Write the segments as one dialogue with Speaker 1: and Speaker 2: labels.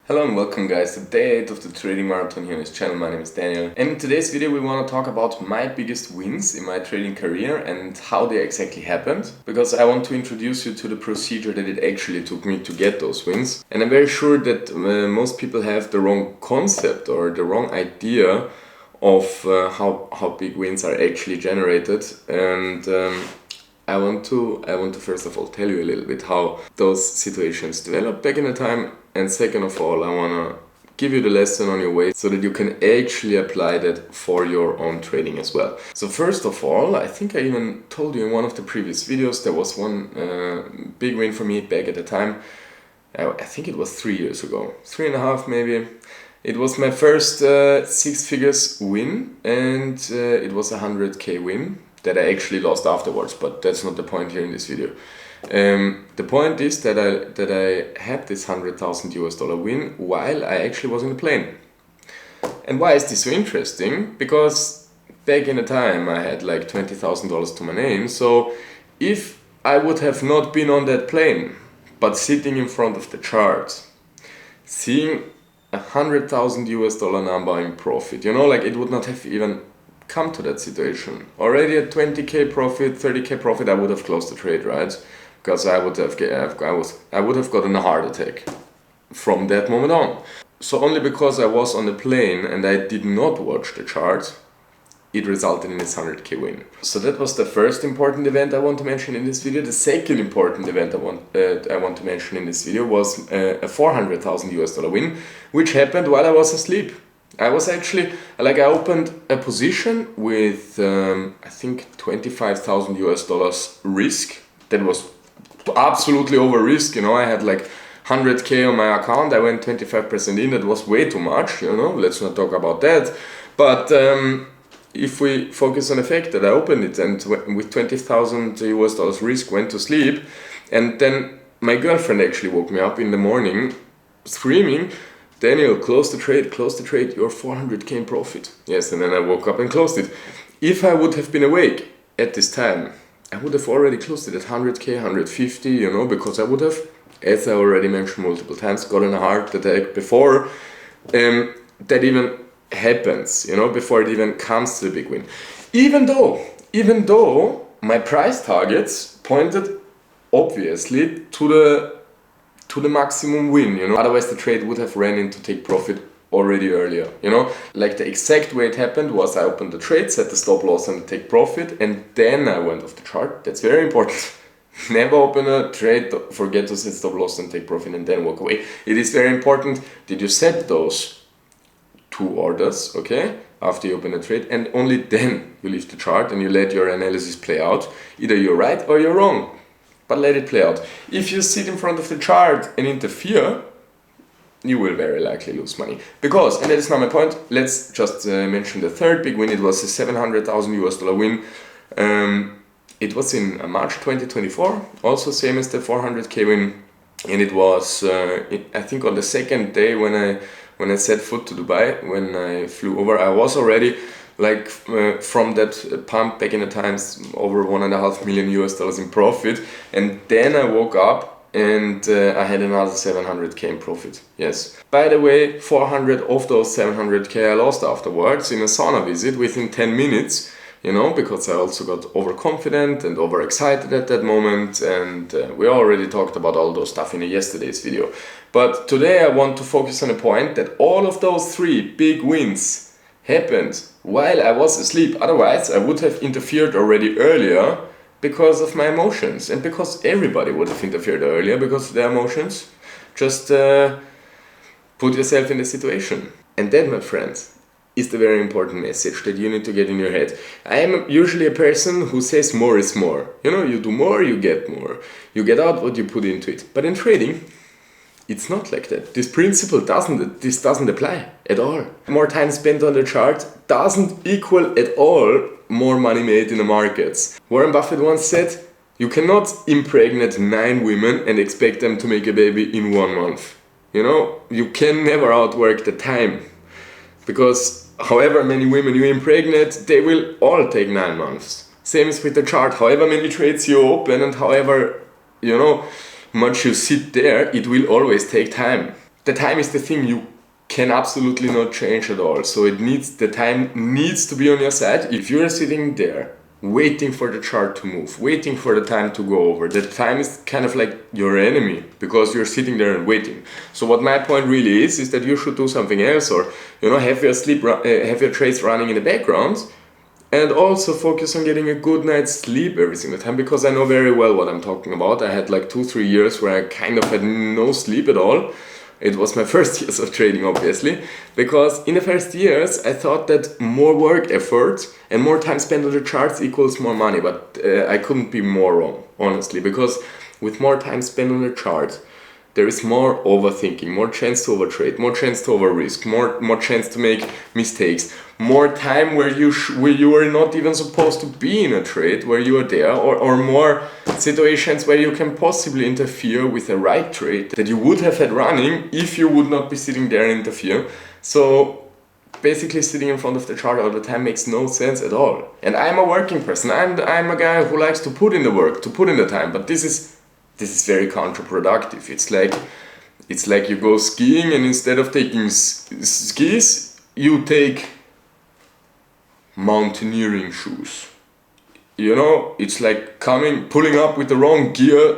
Speaker 1: Hello and welcome guys to day 8 of the trading marathon here on this channel. My name is Daniel, and in today's video we want to talk about my biggest wins in my trading career and how they exactly happened, because I want to introduce you to the procedure that it actually took me to get those wins. And I'm very sure that most people have the wrong concept or the wrong idea of how big wins are actually generated, and I want to first of all tell you a little bit how those situations developed back in the time, and second of all I want to give you the lesson on your way so that you can actually apply that for your own trading as well. So first of all, I think I even told you in one of the previous videos, there was one big win for me back at the time. I think it was 3 years ago, 3.5 maybe. It was my first six figures win, and it was a 100k win that I actually lost afterwards, but that's not the point here in this video. The point is that I had this $100,000 win while I actually was in a plane. And why is this so interesting? Because back in the time I had like $20,000 to my name, so if I would have not been on that plane, but sitting in front of the chart, seeing $100,000 number in profit, like it would not have even come to that situation. Already at 20k profit, 30k profit, I would have closed the trade, right? Because I would have gotten a heart attack from that moment on. So only because I was on the plane and I did not watch the chart, it resulted in this 100k win. So that was the first important event I want to mention in this video. The second important event I want to mention in this video was a $400,000 win, which happened while I was asleep. I was actually, I opened a position with, I think $25,000 risk. That was absolutely over risk, I had like 100k on my account, I went 25% in, that was way too much, let's not talk about that. But if we focus on the fact that I opened it and with $20,000 risk went to sleep, and then my girlfriend actually woke me up in the morning screaming, "Daniel, close the trade, you're 400k in profit." Yes, and then I woke up and closed it. If I would have been awake at this time, I would have already closed it at 100k, 150, because I would have, as I already mentioned multiple times, gotten a heart attack before that even happens, before it even comes to the big win. Even though my price targets pointed obviously to the maximum win, otherwise the trade would have ran in to take profit already earlier, like the exact way it happened was I opened the trade, set the stop loss and take profit, and then I went off the chart. That's very important. Never open a trade, forget to set stop loss and take profit and then walk away. It is very important that you set those two orders, okay, after you open a trade, and only then you leave the chart and you let your analysis play out. Either you're right or you're wrong, but let it play out. If you sit in front of the chart and interfere, you will very likely lose money. Because, and that is not my point, let's just mention the third big win. It was a $700,000 win. It was in March 2024, also same as the 400k win, and it was I think on the second day when I set foot to Dubai, when I flew over, I was already from that pump back in the times over $1.5 million in profit, and then I woke up and I had another 700k in profit. Yes. By the way, 400 of those 700k I lost afterwards in a sauna visit within 10 minutes, because I also got overconfident and overexcited at that moment, and we already talked about all those stuff in yesterday's video. But today I want to focus on the point that all of those three big wins happened while I was asleep. Otherwise I would have interfered already earlier because of my emotions, and because everybody would have interfered earlier because of their emotions. Just put yourself in the situation. And that, my friends, is the very important message that you need to get in your head. I am usually a person who says more is more. You do more, you get more. You get out what you put into it. But in trading, it's not like that. This principle doesn't apply at all. More time spent on the chart doesn't equal at all more money made in the markets. Warren Buffett once said, you cannot impregnate 9 women and expect them to make a baby in 1 month. You can never outwork the time, because however many women you impregnate, they will all take 9 months. Same as with the chart. However many trades you open and however much you sit there, it will always take time. the time is the thing you can absolutely not change at all. So the time needs to be on your side. If you're sitting there waiting for the chart to move, waiting for the time to go over, the time is kind of like your enemy because you're sitting there and waiting. So what my point really is that you should do something else, or have your trades running in the background, and also focus on getting a good night's sleep every single time, because I know very well what I'm talking about. I had like 2-3 years where I kind of had no sleep at all. It was my first years of trading, obviously, because in the first years I thought that more work effort and more time spent on the charts equals more money, but I couldn't be more wrong, honestly, because with more time spent on the chart, there is more overthinking, more chance to overtrade, more chance to over-risk, more chance to make mistakes, more time where you are not even supposed to be in a trade, where you are there, or more situations where you can possibly interfere with the right trade that you would have had running if you would not be sitting there and interfere. So basically sitting in front of the chart all the time makes no sense at all. And I'm a working person, I'm a guy who likes to put in the work, to put in the time, but this is very counterproductive. It's like you go skiing, and instead of taking skis, you take mountaineering shoes. It's like pulling up with the wrong gear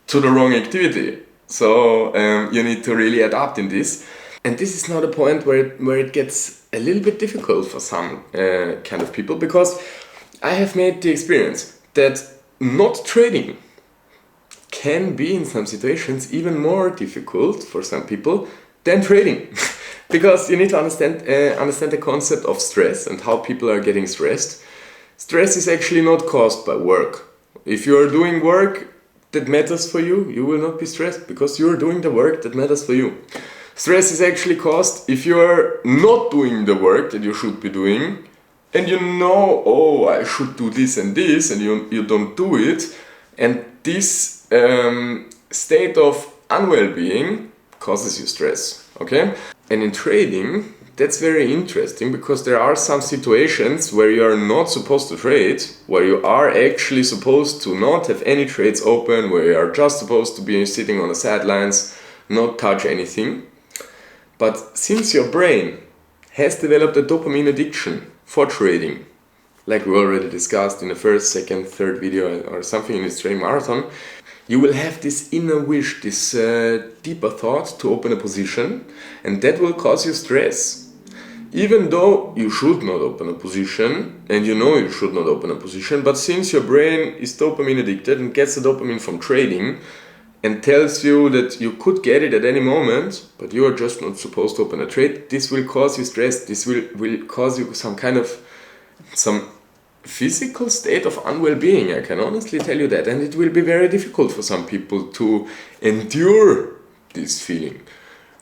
Speaker 1: to the wrong activity. So you need to really adapt in this. And this is now the point where it gets a little bit difficult for some kind of people, because I have made the experience that not trading can be in some situations even more difficult for some people than trading. Because you need to understand the concept of stress and how people are getting stressed. Stress is actually not caused by work. If you are doing work that matters for you, you will not be stressed because you are doing the work that matters for you. Stress is actually caused if you are not doing the work that you should be doing, and I should do this, and you don't do it, and this state of unwell-being causes you stress, okay? And in trading, that's very interesting, because there are some situations where you are not supposed to trade, where you are actually supposed to not have any trades open, where you are just supposed to be sitting on the sidelines, not touch anything. But since your brain has developed a dopamine addiction for trading, like we already discussed in the first, second, third video or something in this trading marathon, you will have this inner wish, this deeper thought to open a position, and that will cause you stress. Even though you should not open a position, and you should not open a position, but since your brain is dopamine addicted and gets the dopamine from trading, and tells you that you could get it at any moment, but you are just not supposed to open a trade, this will cause you stress, this will cause you some physical state of unwell-being, I can honestly tell you that, and it will be very difficult for some people to endure this feeling.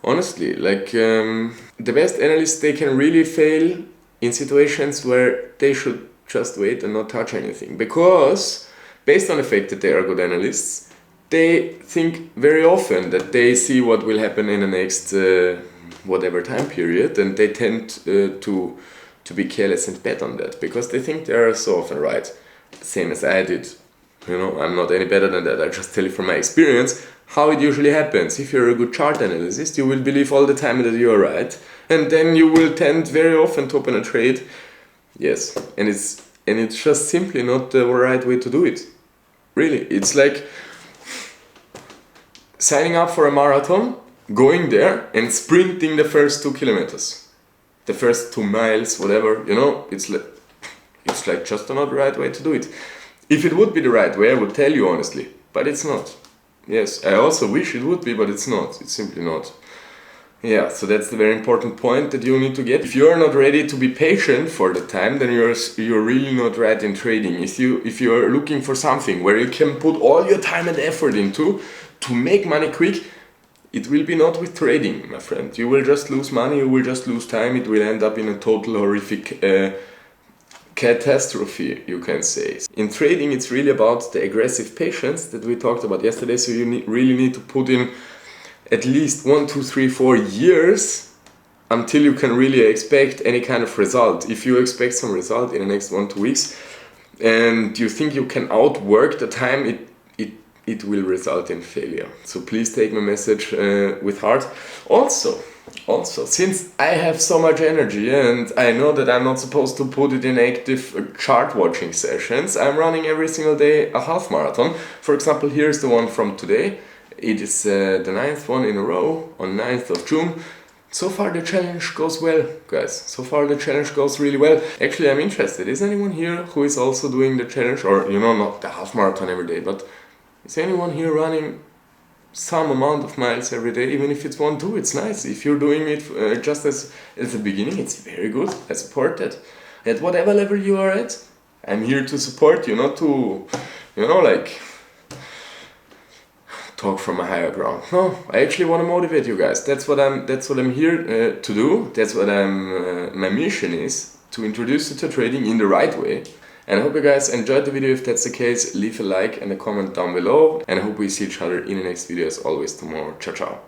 Speaker 1: Honestly, the best analysts, they can really fail in situations where they should just wait and not touch anything, because based on the fact that they are good analysts, they think very often that they see what will happen in the next whatever time period, and they tend to be careless and bet on that, because they think they are so often right. Same as I did. I'm not any better than that. I just tell you from my experience how it usually happens. If you're a good chart analyst, you will believe all the time that you are right, and then you will tend very often to open a trade. Yes, and it's just simply not the right way to do it. Really, it's like signing up for a marathon, going there and sprinting the first 2 kilometers, the first 2 miles, whatever, it's like just not the right way to do it. If it would be the right way, I would tell you honestly, but it's not. Yes, I also wish it would be, but it's not. It's simply not. Yeah, so that's the very important point that you need to get. If you are not ready to be patient for the time, then you're really not right in trading. If you are looking for something where you can put all your time and effort into to make money quick, it will be not with trading, my friend. You will just lose money, you will just lose time, it will end up in a total horrific catastrophe, you can say. In trading, it's really about the aggressive patience that we talked about yesterday, so you really need to put in at least 1, 2, 3, 4 years until you can really expect any kind of result. If you expect some result in the next 1-2 weeks and you think you can outwork the time it will result in failure. So please take my message with heart. Also, since I have so much energy and I know that I'm not supposed to put it in active chart watching sessions, I'm running every single day a half marathon. For example, here's the one from today. It is the 9th one in a row on 9th of June. So far the challenge goes well, guys. So far the challenge goes really well. Actually, I'm interested. Is anyone here who is also doing the challenge? Or, not the half marathon every day, but is anyone here running some amount of miles every day? Even if it's 1, 2, it's nice. If you're doing it just as the beginning, it's very good. I support it. At whatever level you are at, I'm here to support you, not to, talk from a higher ground. No, I actually want to motivate you guys. That's what I'm here to do. That's what my mission is, to introduce you to trading in the right way. And I hope you guys enjoyed the video. If that's the case, leave a like and a comment down below. And I hope we see each other in the next video as always tomorrow. Ciao, ciao.